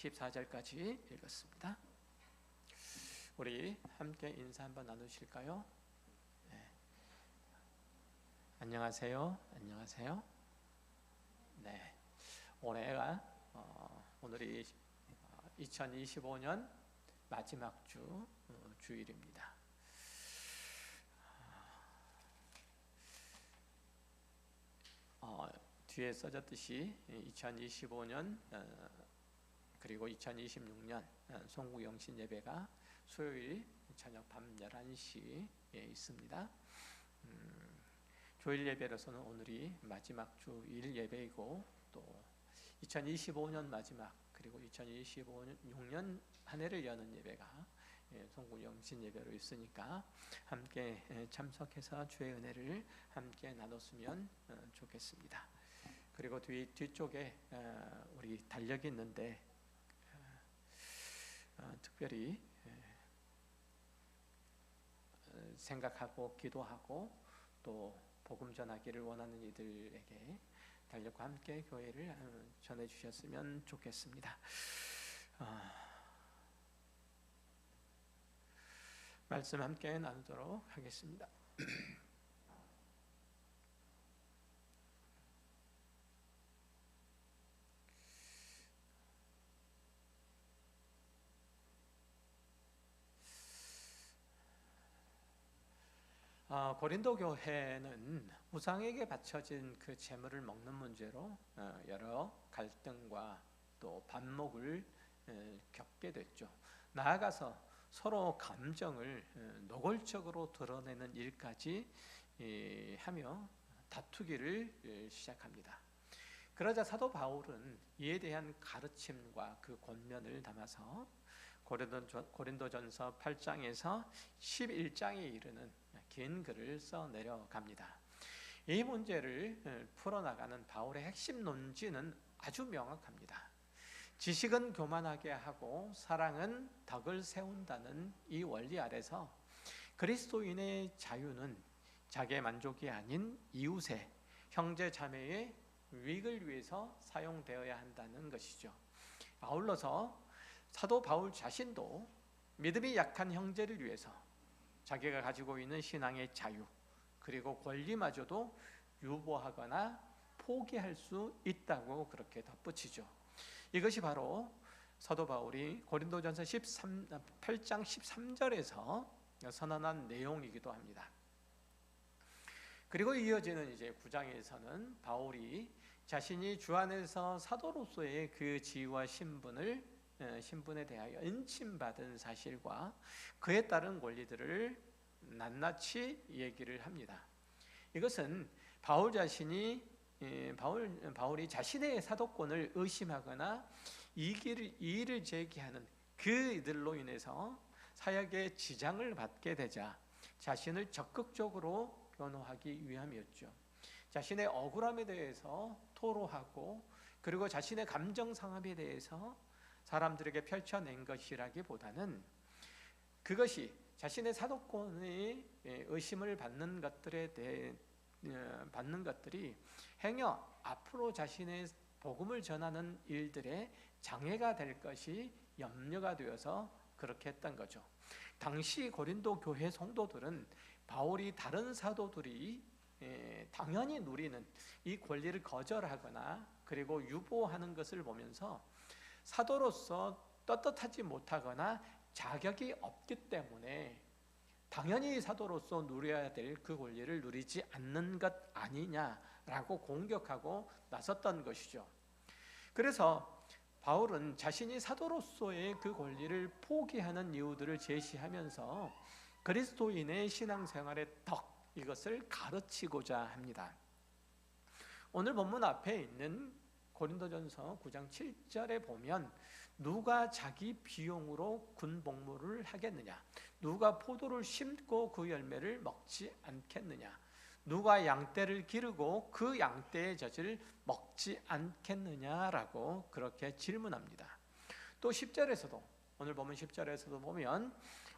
14절까지 읽었습니다. 우리 함께 인사 한번 나누실까요? 네. 안녕하세요. 안녕하세요. 네. 오늘이 2025년 마지막 주일입니다. 뒤에 써졌듯이 2025년 그리고 2026년 송구영신 예배가 수요일 저녁 밤 11시에 있습니다. 조일 예배로서는 오늘이 마지막 주일 예배이고, 또 2025년 마지막 그리고 2026년 한 해를 여는 예배가 송구영신 예배로 있으니까 함께 참석해서 주의 은혜를 함께 나눴으면 좋겠습니다. 그리고 뒤쪽에 우리 달력이 있는데 특별히 생각하고 기도하고 또 복음 전하기를 원하는 이들에게 달력과 함께 교회를 전해주셨으면 좋겠습니다. 말씀 함께 나누도록 하겠습니다. 고린도 교회는 우상에게 바쳐진 그 제물을 먹는 문제로 여러 갈등과 또 반목을 겪게 됐죠. 나아가서 서로 감정을 노골적으로 드러내는 일까지 하며 다투기를 시작합니다. 그러자 사도 바울은 이에 대한 가르침과 그 권면을 담아서 고린도전서 8장에서 11장에 이르는 긴 글을 써 내려갑니다. 이 문제를 풀어나가는 바울의 핵심 논지는 아주 명확합니다. 지식은 교만하게 하고 사랑은 덕을 세운다는 이 원리 아래서 그리스도인의 자유는 자기의 만족이 아닌 이웃의, 형제 자매의 유익을 위해서 사용되어야 한다는 것이죠. 아울러서 사도 바울 자신도 믿음이 약한 형제를 위해서 자기가 가지고 있는 신앙의 자유 그리고 권리마저도 유보하거나 포기할 수 있다고 그렇게 덧붙이죠. 이것이 바로 사도 바울이 고린도전서 8장 13절에서 선언한 내용이기도 합니다. 그리고 이어지는 이제 9장에서는 바울이 자신이 주 안에서 사도로서의 그 지위와 신분에 대하여 은침받은 사실과 그에 따른 권리들을 낱낱이 얘기를 합니다. 이것은 바울이 자신의 사도권을 의심하거나 이의를 제기하는 그들로 인해서 사역에 지장을 받게 되자 자신을 적극적으로 변호하기 위함이었죠. 자신의 억울함에 대해서 토로하고 그리고 자신의 감정 상함에 대해서 사람들에게 펼쳐낸 것이라기보다는 그것이 자신의 사도권의 의심을 받는 것들이 행여 앞으로 자신의 복음을 전하는 일들의 장애가 될 것이 염려가 되어서 그렇게 했던 거죠. 당시 고린도 교회 성도들은 바울이 다른 사도들이 당연히 누리는 이 권리를 거절하거나 그리고 유보하는 것을 보면서 사도로서 떳떳하지 못하거나 자격이 없기 때문에 당연히 사도로서 누려야 될 그 권리를 누리지 않는 것 아니냐라고 공격하고 나섰던 것이죠. 그래서 바울은 자신이 사도로서의 그 권리를 포기하는 이유들을 제시하면서 그리스도인의 신앙생활의 덕, 이것을 가르치고자 합니다. 오늘 본문 앞에 있는 고린도전서 9장 7절에 보면 누가 자기 비용으로 군복무를 하겠느냐, 누가 포도를 심고 그 열매를 먹지 않겠느냐, 누가 양떼를 기르고 그 양떼의 젖을 먹지 않겠느냐라고 그렇게 질문합니다. 또 10절에서도, 오늘 보면 10절에서도 보면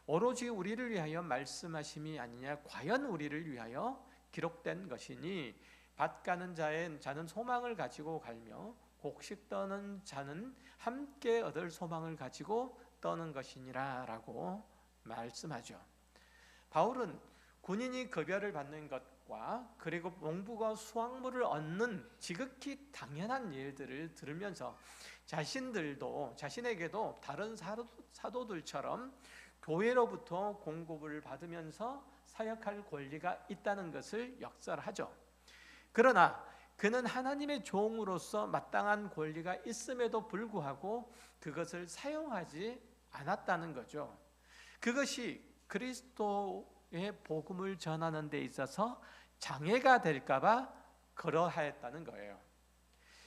오로지 우리를 위하여 말씀하심이 아니냐, 과연 우리를 위하여 기록된 것이니 밭 가는 자는 소망을 가지고 갈며 곡식 떠는 자는 함께 얻을 소망을 가지고 떠는 것이니라 라고 말씀하죠. 바울은 군인이 급여를 받는 것과 그리고 농부가 수확물을 얻는 지극히 당연한 일들을 들으면서 자신에게도 다른 사도들처럼 교회로부터 공급을 받으면서 사역할 권리가 있다는 것을 역설하죠. 그러나 그는 하나님의 종으로서 마땅한 권리가 있음에도 불구하고 그것을 사용하지 않았다는 거죠. 그것이 그리스도의 복음을 전하는 데 있어서 장애가 될까 봐 그러하였다는 거예요.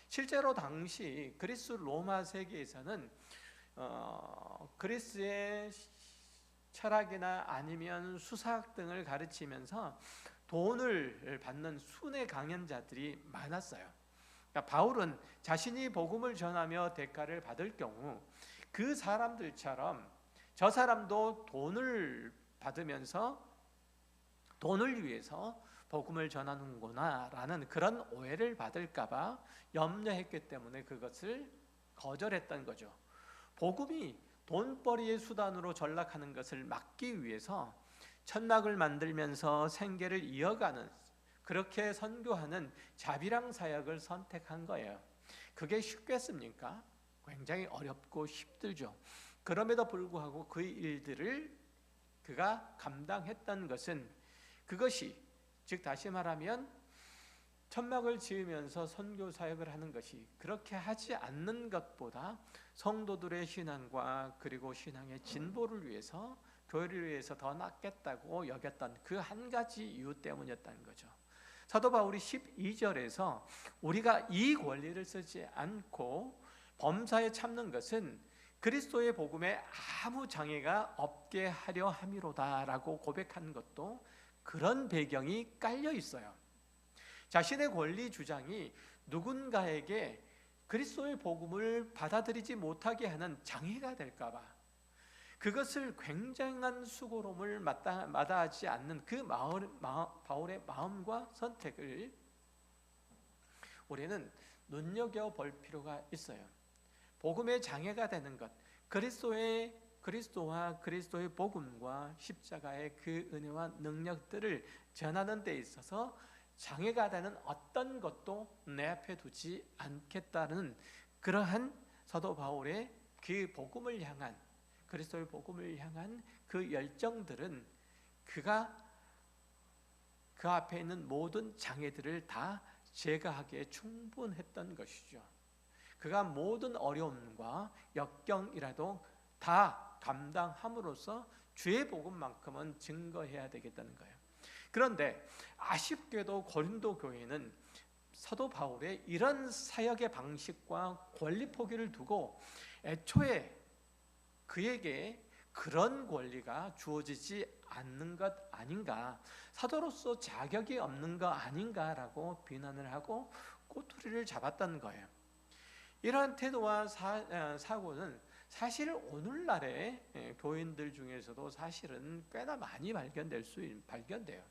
실제로 당시 그리스 로마 세계에서는 그리스의 철학이나 아니면 수사학 등을 가르치면서 돈을 받는 순회 강연자들이 많았어요. 그러니까 바울은 자신이 복음을 전하며 대가를 받을 경우 그 사람들처럼 저 사람도 돈을 받으면서 돈을 위해서 복음을 전하는구나 라는 그런 오해를 받을까 봐 염려했기 때문에 그것을 거절했던 거죠. 복음이 돈벌이의 수단으로 전락하는 것을 막기 위해서 천막을 만들면서 생계를 이어가는, 그렇게 선교하는 자비랑 사역을 선택한 거예요. 그게 쉽겠습니까? 굉장히 어렵고 힘들죠. 그럼에도 불구하고 그 일들을 그가 감당했던 것은, 그것이 즉 다시 말하면 천막을 지으면서 선교 사역을 하는 것이 그렇게 하지 않는 것보다 성도들의 신앙과 그리고 신앙의 진보를 위해서, 교회를 위해서 더 낫겠다고 여겼던 그 한 가지 이유 때문이었다는 거죠. 사도 바울이 12절에서 우리가 이 권리를 쓰지 않고 범사에 참는 것은 그리스도의 복음에 아무 장애가 없게 하려 함이로다 라고 고백한 것도 그런 배경이 깔려 있어요. 자신의 권리 주장이 누군가에게 그리스도의 복음을 받아들이지 못하게 하는 장애가 될까 봐, 그것을 굉장한 수고로움을 마다하지 않는 그 바울의 마음과 선택을 우리는 눈여겨볼 필요가 있어요. 복음의 장애가 되는 것, 그리스도와 그리스도의 복음과 십자가의 그 은혜와 능력들을 전하는 데 있어서 장애가 되는 어떤 것도 내 앞에 두지 않겠다는 그러한 사도 바울의 그 복음을 향한, 그리스도의 복음을 향한 그 열정들은 그가 그 앞에 있는 모든 장애들을 다 제거하기에 충분했던 것이죠. 그가 모든 어려움과 역경이라도 다 감당함으로써 주의 복음만큼은 증거해야 되겠다는 거예요. 그런데 아쉽게도 고린도 교회는 사도 바울의 이런 사역의 방식과 권리 포기를 두고 애초에 그에게 그런 권리가 주어지지 않는 것 아닌가, 사도로서 자격이 없는 것 아닌가라고 비난을 하고 꼬투리를 잡았다는 거예요. 이러한 태도와 사고는 사실 오늘날의 교인들 중에서도 사실은 꽤나 많이 발견돼요.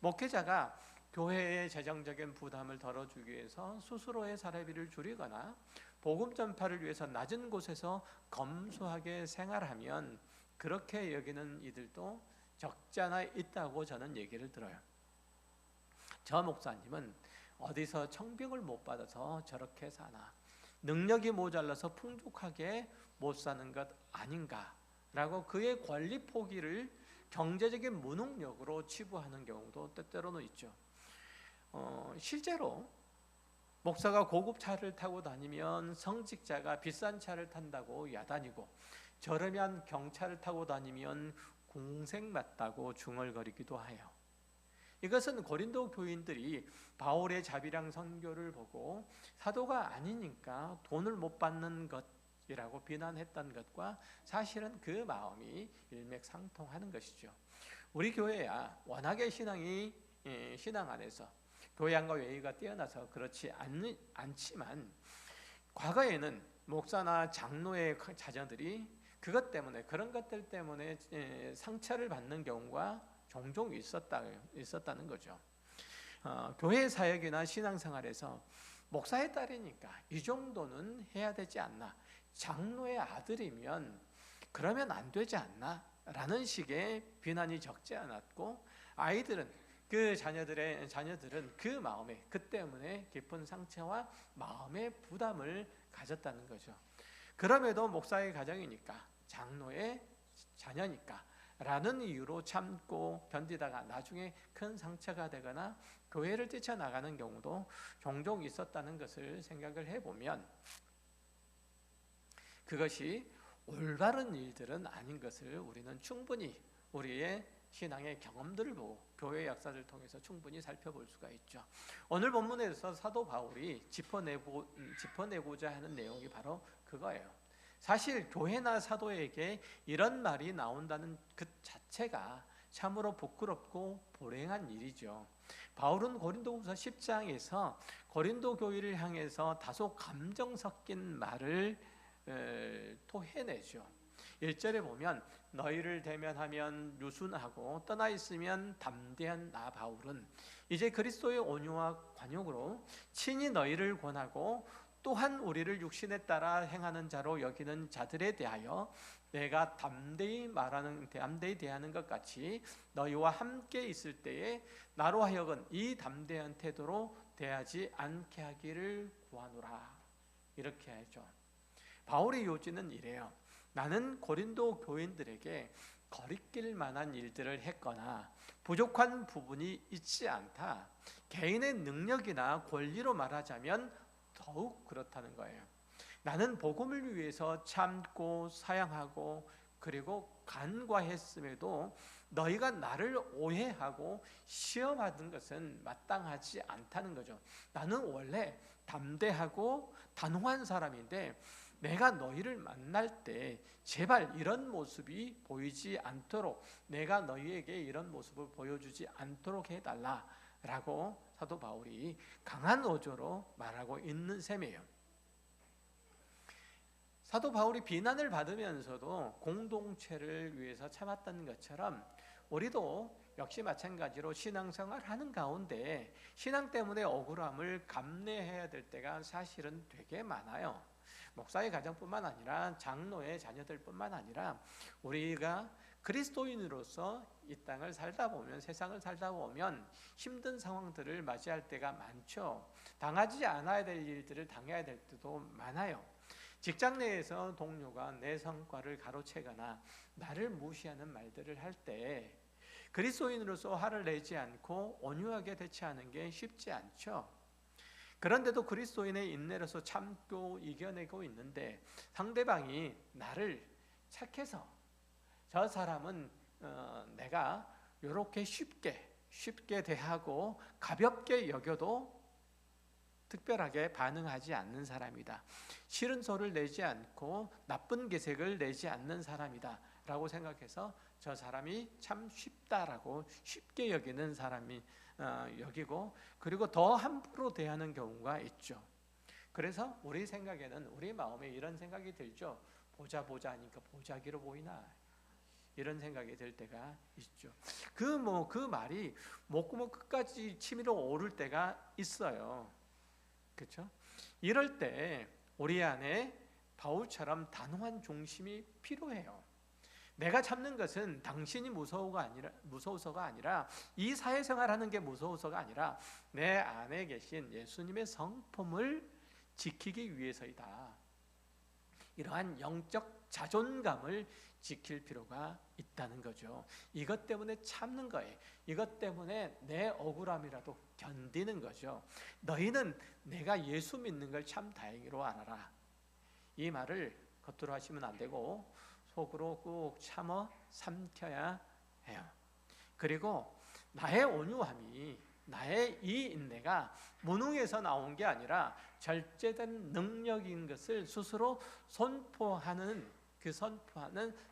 목회자가 교회의 재정적인 부담을 덜어주기 위해서 스스로의 사례비를 줄이거나 복음 전파를 위해서 낮은 곳에서 검소하게 생활하면 그렇게 여기는 이들도 적지 않아 있다고 저는 얘기를 들어요. 저 목사님은 어디서 청빙을 못 받아서 저렇게 사나, 능력이 모자라서 풍족하게 못 사는 것 아닌가라고 그의 권리 포기를 경제적인 무능력으로 치부하는 경우도 때때로는 있죠. 실제로 목사가 고급 차를 타고 다니면 성직자가 비싼 차를 탄다고 야단이고, 저러면 경차를 타고 다니면 공생 맞다고 중얼거리기도 해요. 이것은 고린도 교인들이 바울의 자비랑 선교를 보고 사도가 아니니까 돈을 못 받는 것이라고 비난했던 것과 사실은 그 마음이 일맥상통하는 것이죠. 우리 교회야 워낙에 신앙 안에서 교양과 외의가 뛰어나서 그렇지 않지만, 과거에는 목사나 장로의 자녀들이 그것 때문에, 그런 것들 때문에 상처를 받는 경우가 종종 있었다는 거죠. 교회 사역이나 신앙생활에서 목사의 딸이니까 이 정도는 해야 되지 않나, 장로의 아들이면 그러면 안 되지 않나 라는 식의 비난이 적지 않았고, 아이들은 그 자녀들은 그 마음에, 그 때문에 깊은 상처와 마음의 부담을 가졌다는 거죠. 그럼에도 목사의 가정이니까, 장로의 자녀니까 라는 이유로 참고 견디다가 나중에 큰 상처가 되거나 교회를 뛰쳐나가는 경우도 종종 있었다는 것을 생각을 해보면, 그것이 올바른 일들은 아닌 것을 우리는 충분히 우리의 신앙의 경험들을 보고 교회 역사를 통해서 충분히 살펴볼 수가 있죠. 오늘 본문에서 사도 바울이 짚어내고자 하는 내용이 바로 그거예요. 사실 교회나 사도에게 이런 말이 나온다는 그 자체가 참으로 부끄럽고 불행한 일이죠. 바울은 고린도후서 10장에서 고린도 교회를 향해서 다소 감정 섞인 말을 토해내죠. 1절에 보면 너희를 대면하면 유순하고 떠나 있으면 담대한 나 바울은 이제 그리스도의 온유와 관용으로 친히 너희를 권하고 또한 우리를 육신에 따라 행하는 자로 여기는 자들에 대하여 내가 담대히 대하는 것 같이 너희와 함께 있을 때에 나로 하여금 이 담대한 태도로 대하지 않게 하기를 구하노라. 이렇게 하죠. 바울의 요지는 이래요. 나는 고린도 교인들에게 거리낄 만한 일들을 했거나 부족한 부분이 있지 않다. 개인의 능력이나 권리로 말하자면 더욱 그렇다는 거예요. 나는 복음을 위해서 참고 사양하고 그리고 간과했음에도 너희가 나를 오해하고 시험하는 것은 마땅하지 않다는 거죠. 나는 원래 담대하고 단호한 사람인데 내가 너희를 만날 때 제발 이런 모습이 보이지 않도록, 내가 너희에게 이런 모습을 보여주지 않도록 해달라라고 사도 바울이 강한 어조로 말하고 있는 셈이에요. 사도 바울이 비난을 받으면서도 공동체를 위해서 참았다는 것처럼 우리도 역시 마찬가지로 신앙생활 하는 가운데 신앙 때문에 억울함을 감내해야 될 때가 사실은 되게 많아요. 목사의 가정뿐만 아니라 장로의 자녀들뿐만 아니라 우리가 그리스도인으로서 이 땅을 살다 보면, 세상을 살다 보면 힘든 상황들을 맞이할 때가 많죠. 당하지 않아야 될 일들을 당해야 될 때도 많아요. 직장 내에서 동료가 내 성과를 가로채거나 나를 무시하는 말들을 할 때 그리스도인으로서 화를 내지 않고 온유하게 대처하는 게 쉽지 않죠. 그런데도 그리스도인의 인내로서 참고 이겨내고 있는데 상대방이 나를 착해서 저 사람은 내가 이렇게 쉽게 대하고 가볍게 여겨도 특별하게 반응하지 않는 사람이다. 싫은 소리를 내지 않고 나쁜 기색을 내지 않는 사람이다 라고 생각해서 저 사람이 참 쉽다라고 쉽게 여기는 사람이 여기고, 그리고 더 함부로 대하는 경우가 있죠. 그래서 우리 생각에는, 우리 마음에 이런 생각이 들죠. 보자 하니까 보자기로 보이나, 이런 생각이 들 때가 있죠. 그 말이 목구멍 끝까지 치밀어 오를 때가 있어요. 그렇죠? 이럴 때 우리 안에 바울처럼 단호한 중심이 필요해요. 내가 참는 것은 당신이 무서워서가 아니라 이 사회생활하는 게 무서워서가 아니라 내 안에 계신 예수님의 성품을 지키기 위해서이다. 이러한 영적 자존감을 지킬 필요가 있다는 거죠. 이것 때문에 참는 거예요. 이것 때문에 내 억울함이라도 견디는 거죠. 너희는 내가 예수 믿는 걸 참 다행으로 알아라. 이 말을 겉으로 하시면 안 되고 속으로 꾹 참아 삼켜야 해요. 그리고 나의 온유함이, 나의 이 인내가 무능에서 나온 게 아니라 절제된 능력인 것을 스스로 선포하는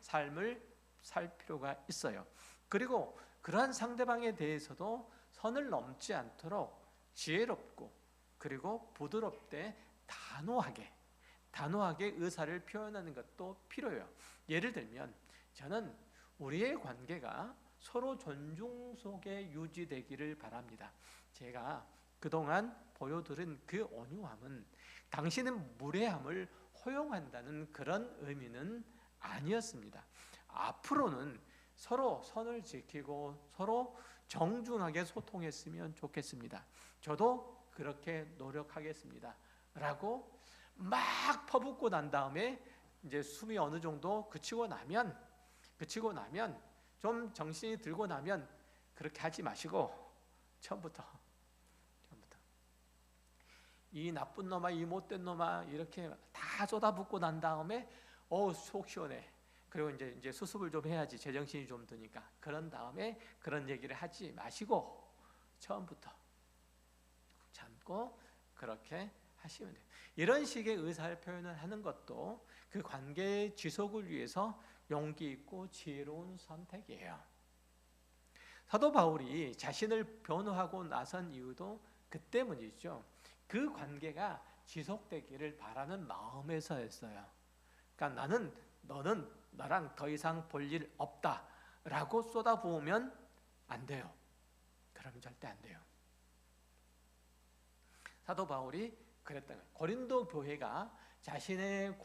삶을 살 필요가 있어요. 그리고 그러한 상대방에 대해서도 선을 넘지 않도록 지혜롭고 그리고 부드럽게 단호하게 의사를 표현하는 것도 필요해요. 예를 들면 저는 우리의 관계가 서로 존중 속에 유지되기를 바랍니다. 제가 그동안 보여드린 그 온유함은 당신의 무례함을 허용한다는 그런 의미는 아니었습니다. 앞으로는 서로 선을 지키고 서로 정중하게 소통했으면 좋겠습니다. 저도 그렇게 노력하겠습니다. 라고 막 퍼붓고 난 다음에 이제 숨이 어느 정도 그치고 나면 좀 정신이 들고 나면 그렇게 하지 마시고 처음부터 이 나쁜 놈아, 이 못된 놈아 이렇게 다 쏟아붓고 난 다음에 속 시원해. 그리고 이제 수습을 좀 해야지 제정신이 좀 드니까 그런 다음에 그런 얘기를 하지 마시고 처음부터 참고 그렇게 하시면 돼요. 이런 식의 의사를 표현을 하는 것도 그 관계의 지속을 위해서 용기 있고 지혜로운 선택이에요. 사도 바울이 자신을 변호하고 나선 이유도 그 때문이죠. 그 관계가 지속되기를 바라는 마음에서였어요. 그러니까 너는 나랑 더 이상 볼 일 없다라고 쏟아부으면 안 돼요. 그러면 절대 안 돼요. 사도 바울이 그랬던 거예요. 고린도 교회가 자신의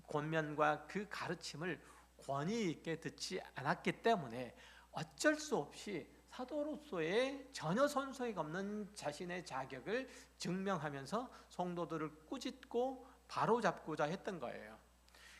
권면과 그 가르침을 권위 있게 듣지 않았기 때문에 어쩔 수 없이 사도로서의 전혀 손색이 없는 자신의 자격을 증명하면서 성도들을 꾸짖고 바로잡고자 했던 거예요.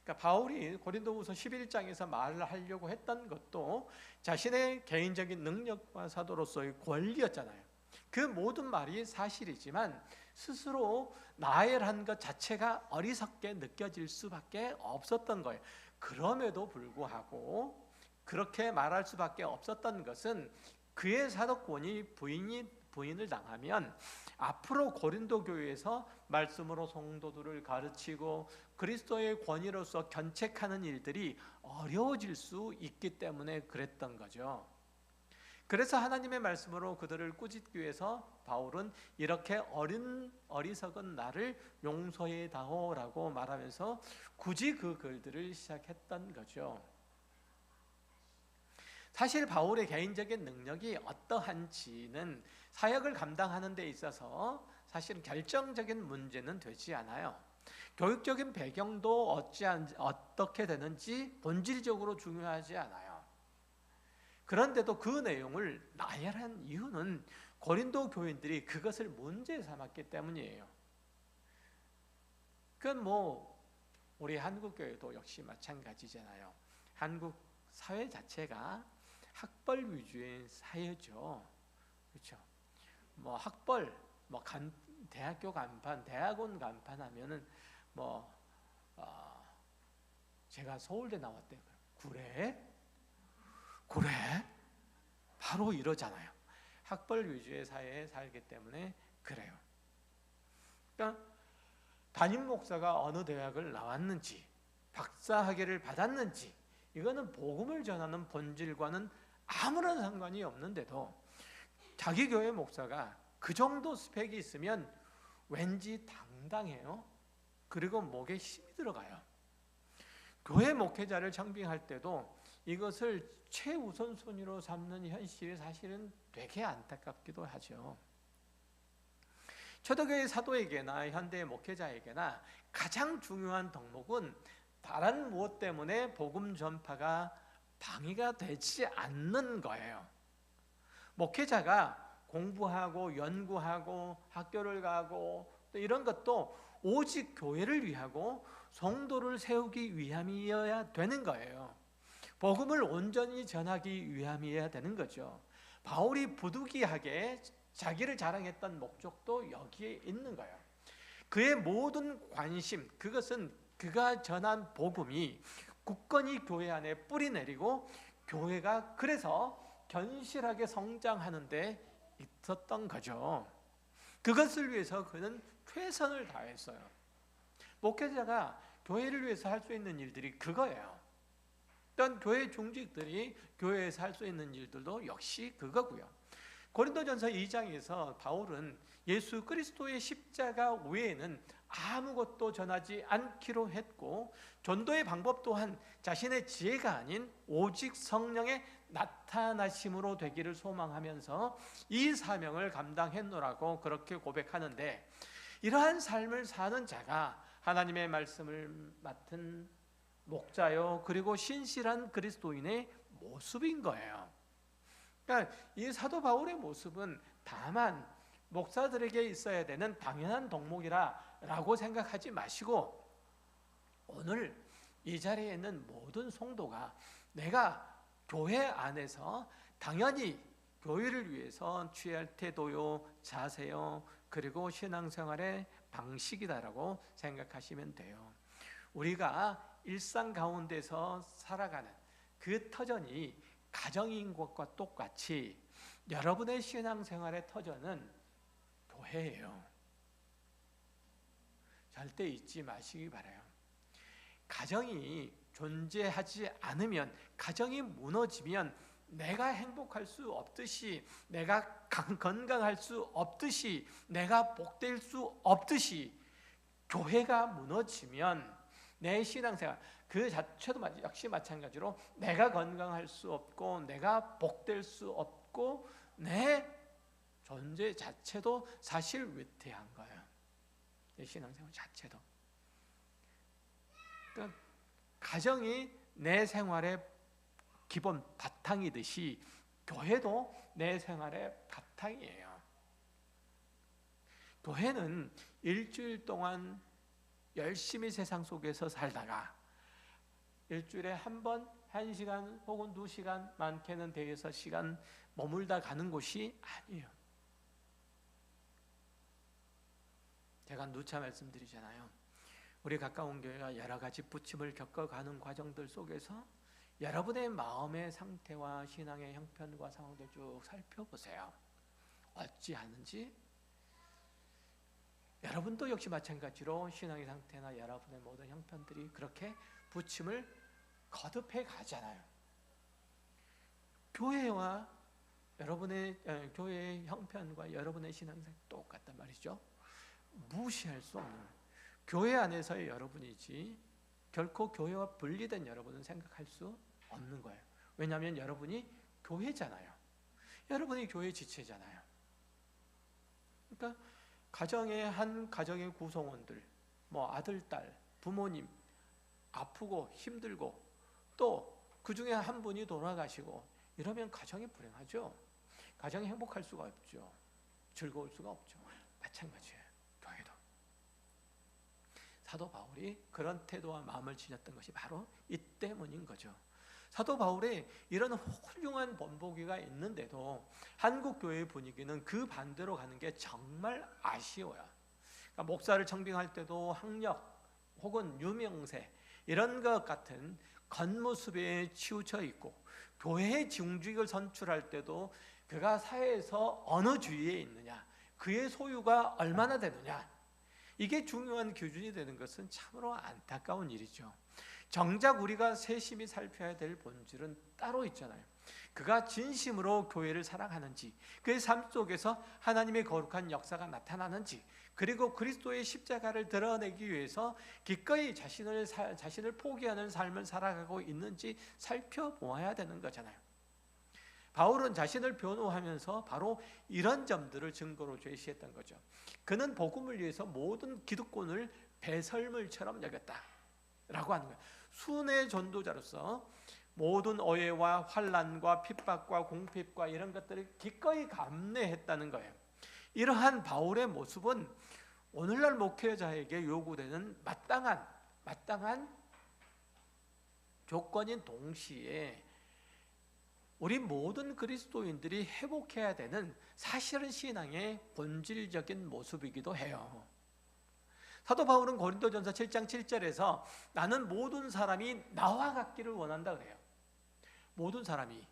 그러니까 바울이 고린도후서 11장에서 말을 하려고 했던 것도 자신의 개인적인 능력과 사도로서의 권리였잖아요. 그 모든 말이 사실이지만 스스로 나열한 것 자체가 어리석게 느껴질 수밖에 없었던 거예요. 그럼에도 불구하고 그렇게 말할 수밖에 없었던 것은 그의 사도권이 부인을 당하면 앞으로 고린도 교회에서 말씀으로 성도들을 가르치고 그리스도의 권위로서 견책하는 일들이 어려워질 수 있기 때문에 그랬던 거죠. 그래서 하나님의 말씀으로 그들을 꾸짖기 위해서 바울은 이렇게 어리석은 나를 용서해 다오라고 말하면서 굳이 그 글들을 시작했던 거죠. 사실 바울의 개인적인 능력이 어떠한지는 사역을 감당하는 데 있어서 사실 결정적인 문제는 되지 않아요. 교육적인 배경도 어떻게 되는지 본질적으로 중요하지 않아요. 그런데도 그 내용을 나열한 이유는 고린도 교인들이 그것을 문제 삼았기 때문이에요. 그건 우리 한국 교회도 역시 마찬가지잖아요. 한국 사회 자체가 학벌 위주의 사회죠. 그렇죠? 학벌, 대학교 간판, 대학원 간판 하면은 제가 서울대 나왔대요. 그래? 바로 이러잖아요. 학벌 위주의 사회에 살기 때문에 그래요. 그러니까 담임 목사가 어느 대학을 나왔는지, 박사학위를 받았는지, 이거는 복음을 전하는 본질과는 아무런 상관이 없는데도 자기 교회 목사가 그 정도 스펙이 있으면 왠지 당당해요. 그리고 목에 힘이 들어가요. 교회 목회자를 청빙할 때도 이것을 최우선 순위로 삼는 현실이 사실은 되게 안타깝기도 하죠. 초대교회 사도에게나 현대의 목회자에게나 가장 중요한 덕목은 다른 무엇 때문에 복음 전파가 방해가 되지 않는 거예요. 목회자가 공부하고 연구하고 학교를 가고 또 이런 것도 오직 교회를 위하고 성도를 세우기 위함이어야 되는 거예요. 복음을 온전히 전하기 위함이어야 되는 거죠. 바울이 부득이하게 자기를 자랑했던 목적도 여기에 있는 거예요. 그의 모든 관심, 그것은 그가 전한 복음이 굳건히 교회 안에 뿌리 내리고 교회가 그래서 견실하게 성장하는 데 있었던 거죠. 그것을 위해서 그는 최선을 다했어요. 목회자가 교회를 위해서 할 수 있는 일들이 그거예요. 또한 교회 중직들이 교회에서 할 수 있는 일들도 역시 그거고요. 고린도전서 2장에서 바울은 예수 그리스도의 십자가 외에는 아무것도 전하지 않기로 했고, 전도의 방법 또한 자신의 지혜가 아닌 오직 성령의 나타나심으로 되기를 소망하면서 이 사명을 감당했노라고 그렇게 고백하는데, 이러한 삶을 사는 자가 하나님의 말씀을 맡은 목자요, 그리고 신실한 그리스도인의 모습인 거예요. 그러니까 이 사도 바울의 모습은 다만 목사들에게 있어야 되는 당연한 덕목이라고 생각하지 마시고, 오늘 이 자리에 있는 모든 성도가 내가 교회 안에서 당연히 교회를 위해서 취할 태도요, 자세요, 그리고 신앙생활의 방식이다라고 생각하시면 돼요. 우리가 일상 가운데서 살아가는 그 터전이 가정인 것과 똑같이 여러분의 신앙생활의 터전은 교회예요. 절대 잊지 마시기 바라요. 가정이 존재하지 않으면, 가정이 무너지면 내가 행복할 수 없듯이, 내가 건강할 수 없듯이, 내가 복될 수 없듯이, 교회가 무너지면 내 신앙생활 그 자체도 역시 마찬가지로 내가 건강할 수 없고, 내가 복될 수 없고, 내 존재 자체도 사실 위태한 거예요. 내 신앙생활 자체도. 그러니까 가정이 내 생활의 기본 바탕이듯이 교회도 내 생활의 바탕이에요. 교회는 일주일 동안 열심히 세상 속에서 살다가 일주일에 한 번, 1시간 혹은 2시간, 많게는 4~6시간 머물다 가는 곳이 아니에요. 제가 누차 말씀드리잖아요. 우리 가까운 교회가 여러 가지 부침을 겪어가는 과정들 속에서 여러분의 마음의 상태와 신앙의 형편과 상황들 쭉 살펴보세요. 어찌하는지. 여러분도 역시 마찬가지로 신앙의 상태나 여러분의 모든 형편들이 그렇게 부침을 거듭해 가잖아요. 교회와 여러분의 교회의 형편과 여러분의 신앙생활 똑같단 말이죠. 무시할 수 없는 교회 안에서의 여러분이지 결코 교회와 분리된 여러분은 생각할 수 없는 거예요. 왜냐하면 여러분이 교회잖아요. 여러분이 교회 지체잖아요. 그러니까 가정의 한 가정의 구성원들, 뭐 아들, 딸, 부모님 아프고 힘들고 또 그 중에 한 분이 돌아가시고 이러면 가정이 불행하죠. 가정이 행복할 수가 없죠. 즐거울 수가 없죠. 마찬가지예요. 교회도. 사도 바울이 그런 태도와 마음을 지녔던 것이 바로 이 때문인 거죠. 사도 바울의 이런 훌륭한 본보기가 있는데도 한국 교회의 분위기는 그 반대로 가는 게 정말 아쉬워요. 그러니까 목사를 청빙할 때도 학력 혹은 유명세 이런 것 같은 겉모습에 치우쳐 있고, 교회의 중직을 선출할 때도 그가 사회에서 어느 주위에 있느냐, 그의 소유가 얼마나 되느냐, 이게 중요한 기준이 되는 것은 참으로 안타까운 일이죠. 정작 우리가 세심히 살펴야 될 본질은 따로 있잖아요. 그가 진심으로 교회를 사랑하는지, 그의 삶 속에서 하나님의 거룩한 역사가 나타나는지, 그리고 그리스도의 십자가를 드러내기 위해서 기꺼이 자신을 포기하는 삶을 살아가고 있는지 살펴보아야 되는 거잖아요. 바울은 자신을 변호하면서 바로 이런 점들을 증거로 제시했던 거죠. 그는 복음을 위해서 모든 기득권을 배설물처럼 여겼다라고 하는 거예요. 순회 전도자로서 모든 오해와 환난과 핍박과 공핍과 이런 것들을 기꺼이 감내했다는 거예요. 이러한 바울의 모습은 오늘날 목회자에게 요구되는 마땅한 조건인 동시에 우리 모든 그리스도인들이 회복해야 되는 사실은 신앙의 본질적인 모습이기도 해요. 사도 바울은 고린도전서 7장 7절에서 나는 모든 사람이 나와 같기를 원한다 그래요. 모든 사람이,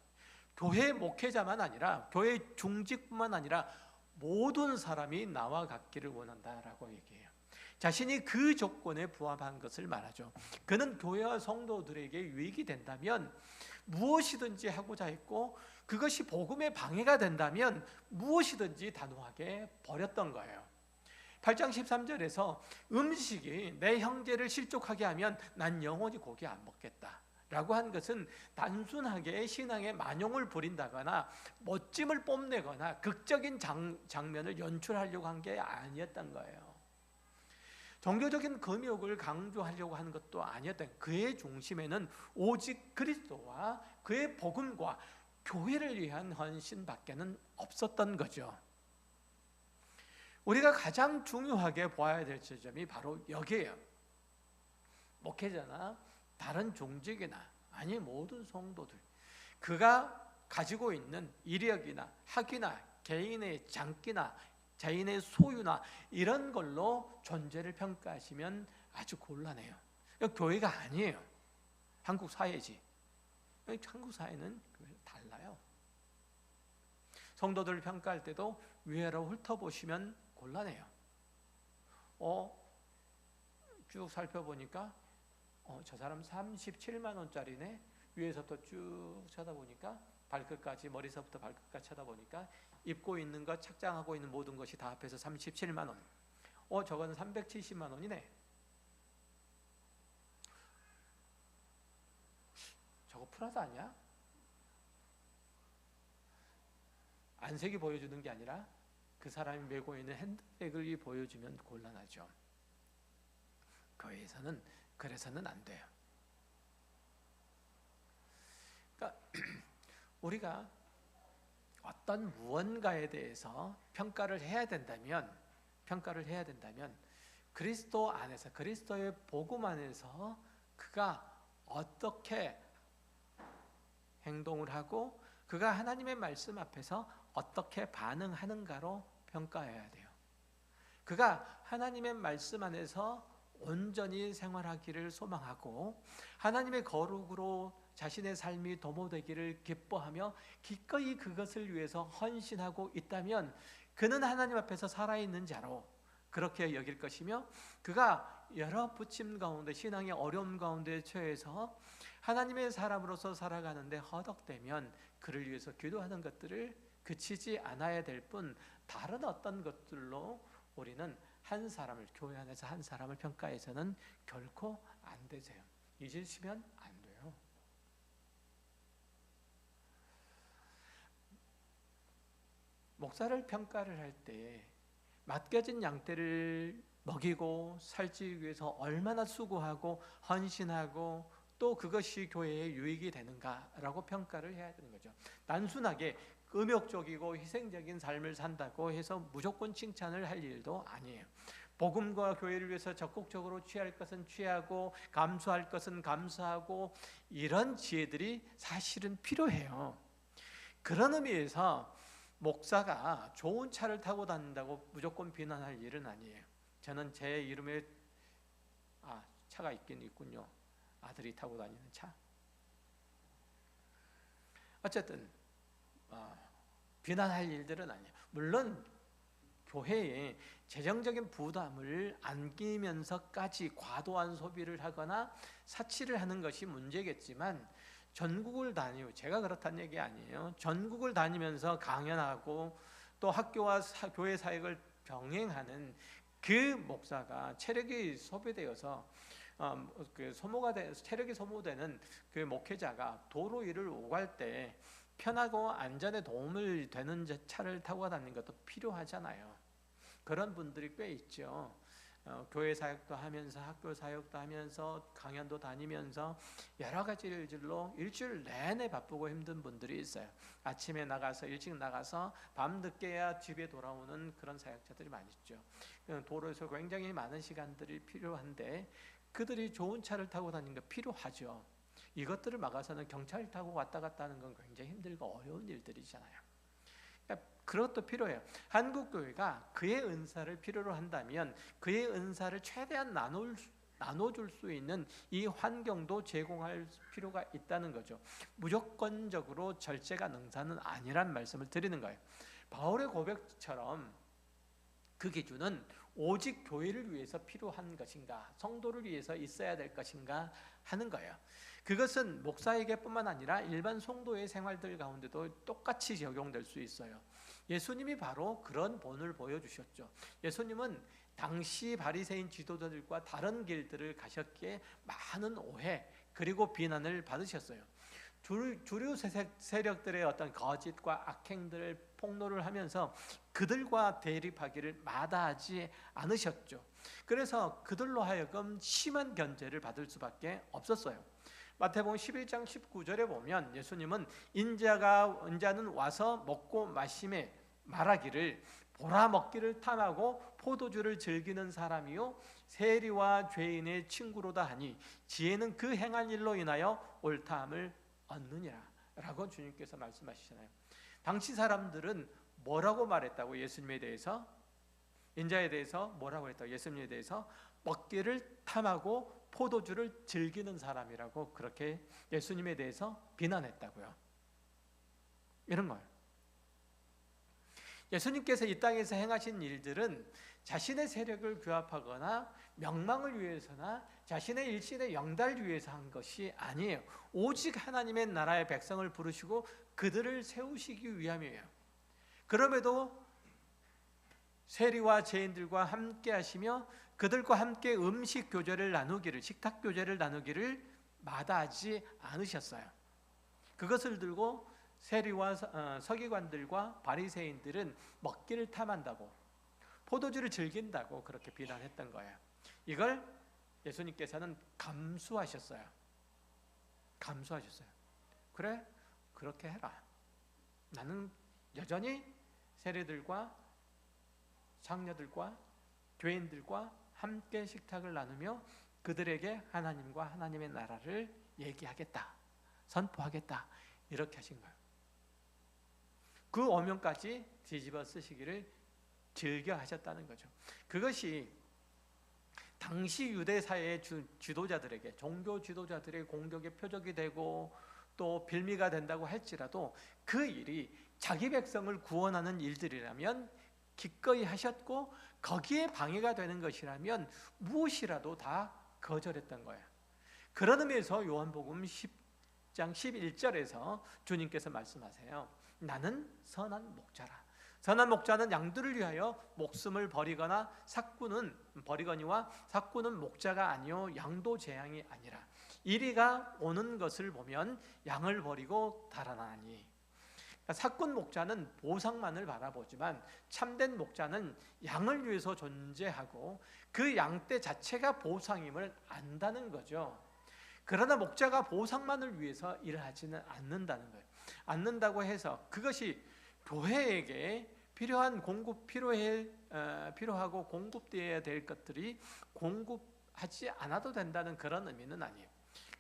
교회 목회자만 아니라 교회 중직뿐만 아니라 모든 사람이 나와 같기를 원한다라고 얘기해요. 자신이 그 조건에 부합한 것을 말하죠. 그는 교회와 성도들에게 유익이 된다면 무엇이든지 하고자 했고 그것이 복음의 방해가 된다면 무엇이든지 단호하게 버렸던 거예요. 8장 13절에서 음식이 내 형제를 실족하게 하면 난 영원히 고기 안 먹겠다 라고 한 것은 단순하게 신앙의 만용을 부린다거나 멋짐을 뽐내거나 극적인 장면을 연출하려고 한 게 아니었던 거예요. 종교적인 금욕을 강조하려고 하는 것도 아니었던, 그의 중심에는 오직 그리스도와 그의 복음과 교회를 위한 헌신밖에는 없었던 거죠. 우리가 가장 중요하게 보아야 될 지점이 바로 여기에요. 목회자나 다른 종직이나 아니 모든 성도들, 그가 가지고 있는 이력이나 학위나 개인의 장기나 자인의 소유나 이런 걸로 존재를 평가하시면 아주 곤란해요. 교회가 아니에요. 한국 사회지. 한국 사회는 달라요. 성도들을 평가할 때도 위아래로 훑어보시면 곤란해요. 쭉 살펴보니까 저 사람 37만 원짜리네. 위에서부터 쭉 쳐다보니까 발끝까지, 머리서부터 발끝까지 쳐다보니까 입고 있는 것, 착장하고 있는 모든 것이 다 합해서 37만 원. 저거는 370만 원이네. 저거 프라다 아니야? 안색이 보여주는 게 아니라 그 사람이 메고 있는 핸드백을 보여주면 곤란하죠. 그래서는 안 돼요. 그러니까 우리가 어떤 무언가에 대해서 평가를 해야 된다면 그리스도 안에서, 그리스도의 복음 안에서 그가 어떻게 행동을 하고 그가 하나님의 말씀 앞에서 어떻게 반응하는가로 평가해야 돼요. 그가 하나님의 말씀 안에서 온전히 생활하기를 소망하고 하나님의 거룩으로 자신의 삶이 도모되기를 기뻐하며 기꺼이 그것을 위해서 헌신하고 있다면 그는 하나님 앞에서 살아있는 자로 그렇게 여길 것이며, 그가 여러 부침 가운데, 신앙의 어려움 가운데 처해서 하나님의 사람으로서 살아가는데 허덕대면 그를 위해서 기도하는 것들을 그치지 않아야 될 뿐, 다른 어떤 것들로 우리는 한 사람을, 교회 안에서 한 사람을 평가해서는 결코 안 되세요. 잊으시면 안 돼요. 목사를 평가를 할 때 맡겨진 양떼를 먹이고 살찌기 위해서 얼마나 수고하고 헌신하고 또 그것이 교회에 유익이 되는가라고 평가를 해야 되는 거죠. 단순하게 음욕적이고 희생적인 삶을 산다고 해서 무조건 칭찬을 할 일도 아니에요. 복음과 교회를 위해서 적극적으로 취할 것은 취하고 감수할 것은 감수하고, 이런 지혜들이 사실은 필요해요. 그런 의미에서 목사가 좋은 차를 타고 다닌다고 무조건 비난할 일은 아니에요. 저는 제 이름에 차가 있긴 있군요. 아들이 타고 다니는 차. 어쨌든 비난할 일들은 아니에요. 물론 교회에 재정적인 부담을 안기면서까지 과도한 소비를 하거나 사치를 하는 것이 문제겠지만, 전국을 다니고, 제가 그렇다는 얘기 아니에요. 전국을 다니면서 강연하고 또 학교와 교회 사역을 병행하는 그 목사가 체력이 소비되어서 체력이 소모되는 그 목회자가 도로 위를 오갈 때 편하고 안전에 도움을 되는 차를 타고 다니는 것도 필요하잖아요. 그런 분들이 꽤 있죠. 교회 사역도 하면서 학교 사역도 하면서 강연도 다니면서 여러 가지 일들로 일주일 내내 바쁘고 힘든 분들이 있어요. 아침에 나가서 일찍 나가서 밤늦게야 집에 돌아오는 그런 사역자들이 많이 있죠. 도로에서 굉장히 많은 시간들이 필요한데 그들이 좋은 차를 타고 다니는 거 필요하죠. 이것들을 막아서는 경찰 타고 왔다 갔다 하는 건 굉장히 힘들고 어려운 일들이잖아요. 그것도 필요해요. 한국교회가 그의 은사를 필요로 한다면 그의 은사를 최대한 나눠줄 수 있는 이 환경도 제공할 필요가 있다는 거죠. 무조건적으로 절제가 능사는 아니란 말씀을 드리는 거예요. 바울의 고백처럼 그 기준은 오직 교회를 위해서 필요한 것인가, 성도를 위해서 있어야 될 것인가 하는 거예요. 그것은 목사에게뿐만 아니라 일반 성도의 생활들 가운데도 똑같이 적용될 수 있어요. 예수님이 바로 그런 본을 보여주셨죠. 예수님은 당시 바리새인 지도자들과 다른 길들을 가셨기에 많은 오해 그리고 비난을 받으셨어요. 주류 세력들의 어떤 거짓과 악행들을 폭로를 하면서 그들과 대립하기를 마다하지 않으셨죠. 그래서 그들로 하여금 심한 견제를 받을 수밖에 없었어요. 마태복음 11장 19절에 보면 예수님은 인자는 와서 먹고 마심에 말하기를 보라 먹기를 탐하고 포도주를 즐기는 사람이요 세리와 죄인의 친구로다 하니 지혜는 그 행한 일로 인하여 옳다함을 얻느니라 라고 주님께서 말씀하시잖아요. 당시 사람들은 뭐라고 말했다고? 예수님에 대해서, 인자에 대해서 뭐라고 했다고? 예수님에 대해서 먹기를 탐하고 포도주를 즐기는 사람이라고 그렇게 예수님에 대해서 비난했다고요. 이런 거예요. 예수님께서 이 땅에서 행하신 일들은 자신의 세력을 규합하거나 명망을 위해서나 자신의 일신의 영달을 위해서 한 것이 아니에요. 오직 하나님의 나라의 백성을 부르시고 그들을 세우시기 위함이에요. 그럼에도 세리와 죄인들과 함께 하시며 그들과 함께 음식 교제를 나누기를, 식탁 교제를 나누기를 마다하지 않으셨어요. 그것을 들고 세리와 서기관들과 바리새인들은 먹기를 탐한다고, 포도주를 즐긴다고 그렇게 비난했던 거예요. 이걸 예수님께서는 감수하셨어요. 감수하셨어요. 그래, 그렇게 해라. 나는 여전히 세리들과 장녀들과 죄인들과 함께 식탁을 나누며 그들에게 하나님과 하나님의 나라를 얘기하겠다, 선포하겠다, 이렇게 하신 거예요. 그 오명까지 뒤집어 쓰시기를 즐겨 하셨다는 거죠. 그것이 당시 유대 사회의 지도자들에게, 종교 지도자들의 공격의 표적이 되고 또 빌미가 된다고 할지라도 그 일이 자기 백성을 구원하는 일들이라면 기꺼이 하셨고 거기에 방해가 되는 것이라면 무엇이라도 다 거절했던 거예요. 그런 의미에서 요한복음 10장 11절에서 주님께서 말씀하세요. 나는 선한 목자라. 선한 목자는 양들을 위하여 목숨을 버리거나 버리거니와 삭구는 목자가 아니요 양도 재앙이 아니라 이리가 오는 것을 보면 양을 버리고 달아나니. 삭군 목자는 보상만을 바라보지만 참된 목자는 양을 위해서 존재하고 그 양떼 자체가 보상임을 안다는 거죠. 그러나 목자가 보상만을 위해서 일을 하지는 않는다는 거예요. 않는다고 해서 그것이 교회에게 필요하고 공급되어야 될 것들이 공급하지 않아도 된다는 그런 의미는 아니에요.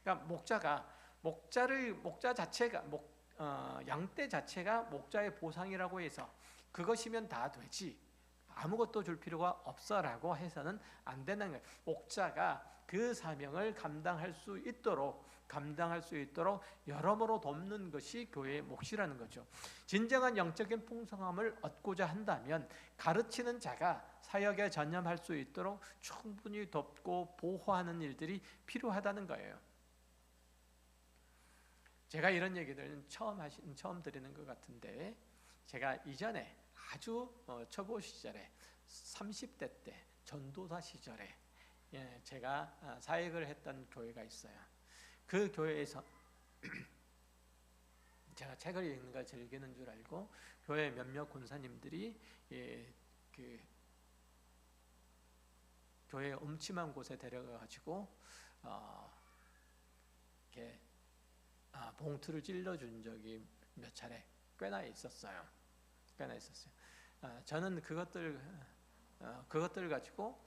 그러니까 목자 자체가 양떼 자체가 목자의 보상이라고 해서 그것이면 다 되지, 아무것도 줄 필요가 없어라고 해서는 안 되는 거예요. 목자가 그 사명을 감당할 수 있도록 여러모로 돕는 것이 교회의 몫이라는 거죠. 진정한 영적인 풍성함을 얻고자 한다면 가르치는 자가 사역에 전념할 수 있도록 충분히 돕고 보호하는 일들이 필요하다는 거예요. 제가 이런 얘기들은 처음 드리는 것 같은데, 제가 이전에 아주 초보 시절에 30대 때 전도사 시절에 제가 사역을 했던 교회가 있어요. 그 교회에서 제가 책을 읽는 걸 즐기는 줄 알고 교회 몇몇 권사님들이 그 교회 음침한 곳에 데려가가지고 이렇게 봉투를 찔러준 적이 몇 차례 꽤나 있었어요. 저는 그것들 가지고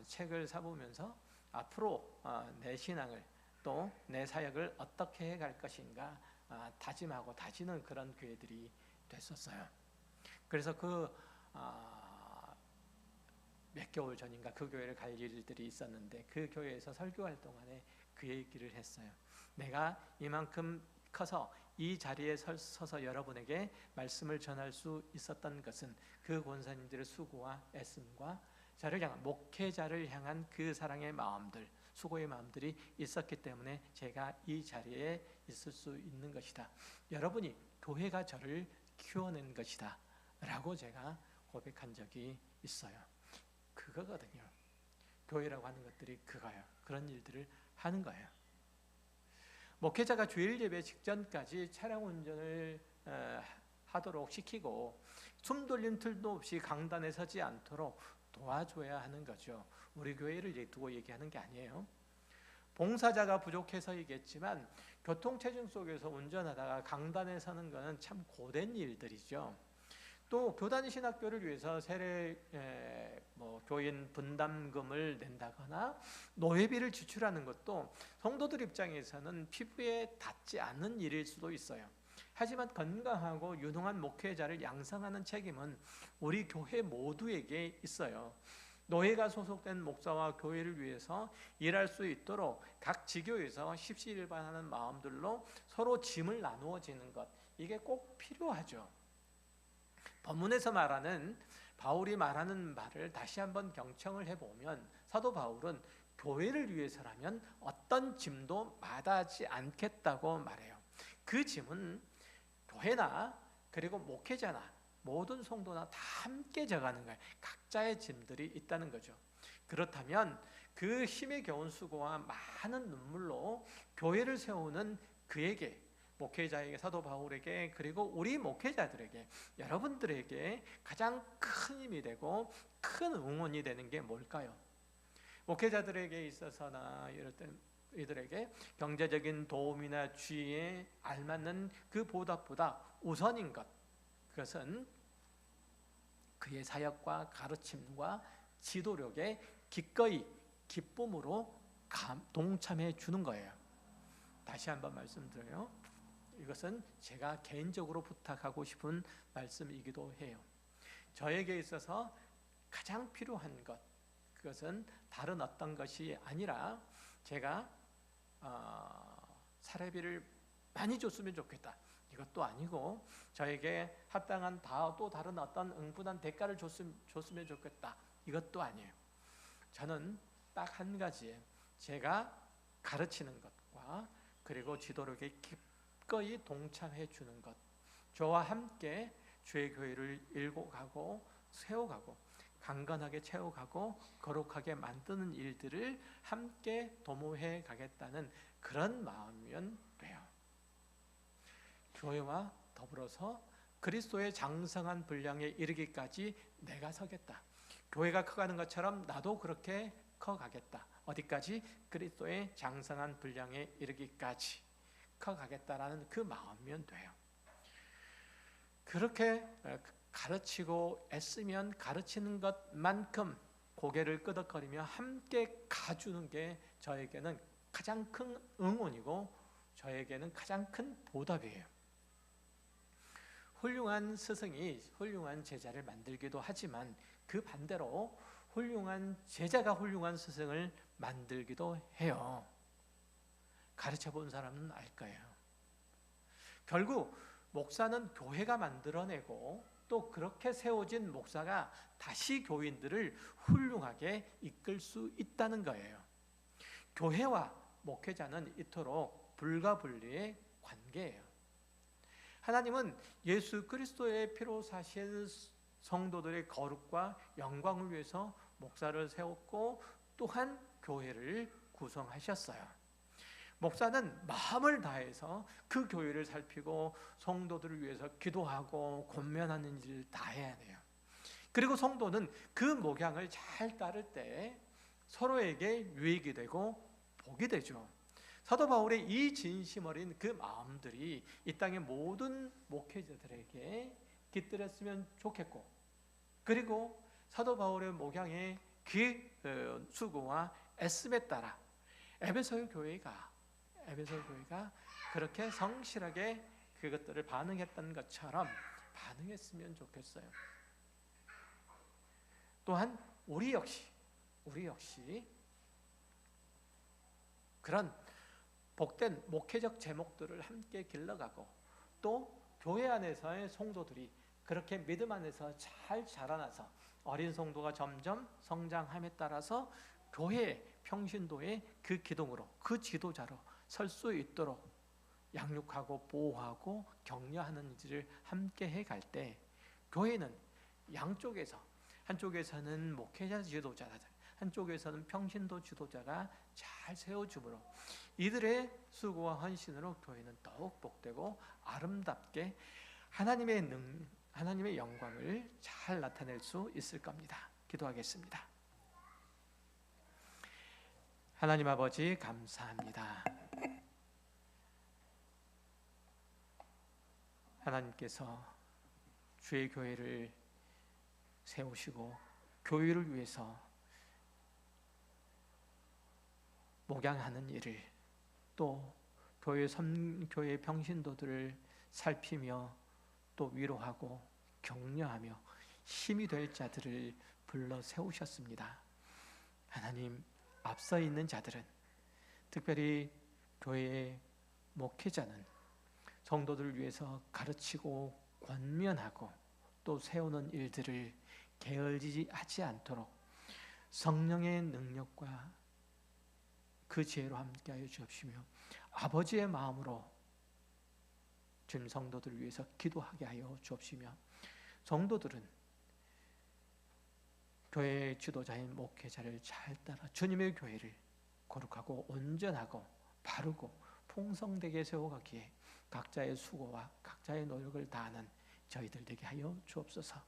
책을 사보면서 앞으로 내 신앙을 또 내 사역을 어떻게 해갈 것인가 다짐하고 다지는 그런 교회들이 됐었어요. 그래서 몇 개월 전인가 그 교회를 갈 일들이 있었는데 그 교회에서 설교할 동안에 그 얘기를 했어요. 내가 이만큼 커서 이 자리에 서서 여러분에게 말씀을 전할 수 있었던 것은 그 권사님들의 수고와 애씀과 목회자를 향한 그 사랑의 마음들, 수고의 마음들이 있었기 때문에 제가 이 자리에 있을 수 있는 것이다. 여러분이 교회가 저를 키워낸 것이다 라고 제가 고백한 적이 있어요. 그거거든요. 교회라고 하는 것들이 그거예요. 그런 일들을 하는 거예요. 목회자가 주일 예배 직전까지 차량 운전을 하도록 시키고 숨 돌림 틈도 없이 강단에 서지 않도록 도와줘야 하는 거죠. 우리 교회를 두고 얘기하는 게 아니에요. 봉사자가 부족해서이겠지만 교통체증 속에서 운전하다가 강단에 서는 것은 참 고된 일들이죠. 또 교단 신학교를 위해서 세례 교인 분담금을 낸다거나 노회비를 지출하는 것도 성도들 입장에서는 피부에 닿지 않는 일일 수도 있어요. 하지만 건강하고 유능한 목회자를 양성하는 책임은 우리 교회 모두에게 있어요. 노회가 소속된 목사와 교회를 위해서 일할 수 있도록 각 지교에서 십시일반하는 마음들로 서로 짐을 나누어지는 것, 이게 꼭 필요하죠. 본문에서 말하는 바울이 말하는 말을 다시 한번 경청을 해보면 사도 바울은 교회를 위해서라면 어떤 짐도 마다하지 않겠다고 말해요. 그 짐은 교회나 그리고 목회자나 모든 성도나 다 함께 져가는 거예요. 각자의 짐들이 있다는 거죠. 그렇다면 그 힘에 겨운 수고와 많은 눈물로 교회를 세우는 그에게, 목회자에게, 사도 바울에게, 그리고 우리 목회자들에게, 여러분들에게 가장 큰 힘이 되고 큰 응원이 되는 게 뭘까요? 목회자들에게 있어서나 이럴 때 이들에게 경제적인 도움이나 지혜에 알맞는 그 보답보다 우선인 것, 그것은 그의 사역과 가르침과 지도력에 기꺼이 기쁨으로 동참해 주는 거예요. 다시 한번 말씀드려요. 이것은 제가 개인적으로 부탁하고 싶은 말씀이기도 해요. 저에게 있어서 가장 필요한 것, 그것은 다른 어떤 것이 아니라 제가 사례비를 많이 줬으면 좋겠다, 이것도 아니고 저에게 합당한 또 다른 어떤 응분한 대가를 줬으면 좋겠다, 이것도 아니에요. 저는 딱 한 가지에 제가 가르치는 것과 그리고 지도력에 기꺼이 동참해 주는 것, 저와 함께 주의 교회를 일고 가고 세워가고 강건하게 채워가고 거룩하게 만드는 일들을 함께 도모해 가겠다는 그런 마음이면 돼요. 교회와 더불어서 그리스도의 장성한 분량에 이르기까지 내가 서겠다. 교회가 커가는 것처럼 나도 그렇게 커가겠다. 어디까지? 그리스도의 장성한 분량에 이르기까지 커가겠다라는 그 마음이면 돼요. 그렇게 가르치고 애쓰면 가르치는 것만큼 고개를 끄덕거리며 함께 가주는 게 저에게는 가장 큰 응원이고 저에게는 가장 큰 보답이에요. 훌륭한 스승이 훌륭한 제자를 만들기도 하지만 그 반대로 훌륭한 제자가 훌륭한 스승을 만들기도 해요. 가르쳐 본 사람은 알 거예요. 결국 목사는 교회가 만들어내고 또 그렇게 세워진 목사가 다시 교인들을 훌륭하게 이끌 수 있다는 거예요. 교회와 목회자는 이토록 불가분리의 관계예요. 하나님은 예수 그리스도의 피로 사신 성도들의 거룩과 영광을 위해서 목사를 세웠고 또한 교회를 구성하셨어요. 목사는 마음을 다해서 그 교회를 살피고 성도들을 위해서 기도하고 권면하는 일을 다 해야 돼요. 그리고 성도는 그 목양을 잘 따를 때 서로에게 유익이 되고 복이 되죠. 사도 바울의 이 진심 어린 그 마음들이 이 땅의 모든 목회자들에게 깃들었으면 좋겠고, 그리고 사도 바울의 목양의 그 수고와 애씀에 따라 에베소 교회가 그렇게 성실하게 그것들을 반응했던 것처럼 반응했으면 좋겠어요. 또한 우리 역시 그런 복된 목회적 제목들을 함께 길러가고 또 교회 안에서의 성도들이 그렇게 믿음 안에서 잘 자라나서 어린 성도가 점점 성장함에 따라서 교회의 평신도의 그 기둥으로, 그 지도자로 설 수 있도록 양육하고 보호하고 격려하는 일을 함께 해갈 때, 교회는 양쪽에서, 한쪽에서는 목회자 지도자들, 한쪽에서는 평신도 지도자가 잘 세워주므로 이들의 수고와 헌신으로 교회는 더욱 복되고 아름답게 하나님의 영광을 잘 나타낼 수 있을 겁니다. 기도하겠습니다. 하나님 아버지, 감사합니다. 하나님께서 주의 교회를 세우시고 교회를 위해서 목양하는 일을, 또 교회 평신도들을 살피며 또 위로하고 격려하며 힘이 될 자들을 불러 세우셨습니다. 하나님, 앞서 있는 자들은, 특별히 교회의 목회자는 성도들을 위해서 가르치고 권면하고 또 세우는 일들을 게을리하지 않도록 성령의 능력과 그 지혜로 함께하여 주옵시며 아버지의 마음으로 주님 성도들을 위해서 기도하게 하여 주옵시며, 성도들은 교회의 지도자인 목회자를 잘 따라 주님의 교회를 거룩하고 온전하고 바르고 풍성되게 세워가기에 각자의 수고와 각자의 노력을 다하는 저희들 되게 하여 주옵소서.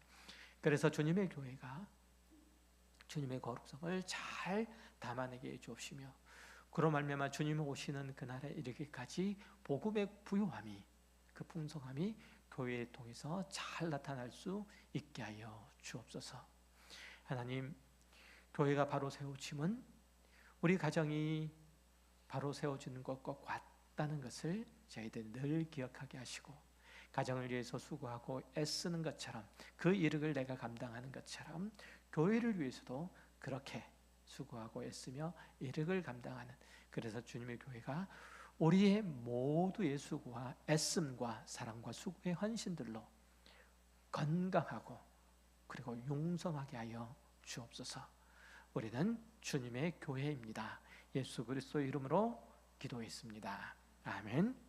그래서 주님의 교회가 주님의 거룩성을 잘 담아내게 해 주옵시며, 그로 말미암아 주님 오시는 그날에 이르기까지 복음의 부요함이, 그 풍성함이 교회를 통해서 잘 나타날 수 있게 하여 주옵소서. 하나님, 교회가 바로 세워짐은 우리 가정이 바로 세워지는 것과 같다는 것을 저희들 늘 기억하게 하시고, 가정을 위해서 수고하고 애쓰는 것처럼, 그 이력을 내가 감당하는 것처럼 교회를 위해서도 그렇게 수고하고 애쓰며 이력을 감당하는, 그래서 주님의 교회가 우리의 모두의 수고와 애씀과 사랑과 수고의 헌신들로 건강하고 그리고 용성하게 하여 주옵소서. 우리는 주님의 교회입니다. 예수 그리스도의 이름으로 기도했습니다. 아멘.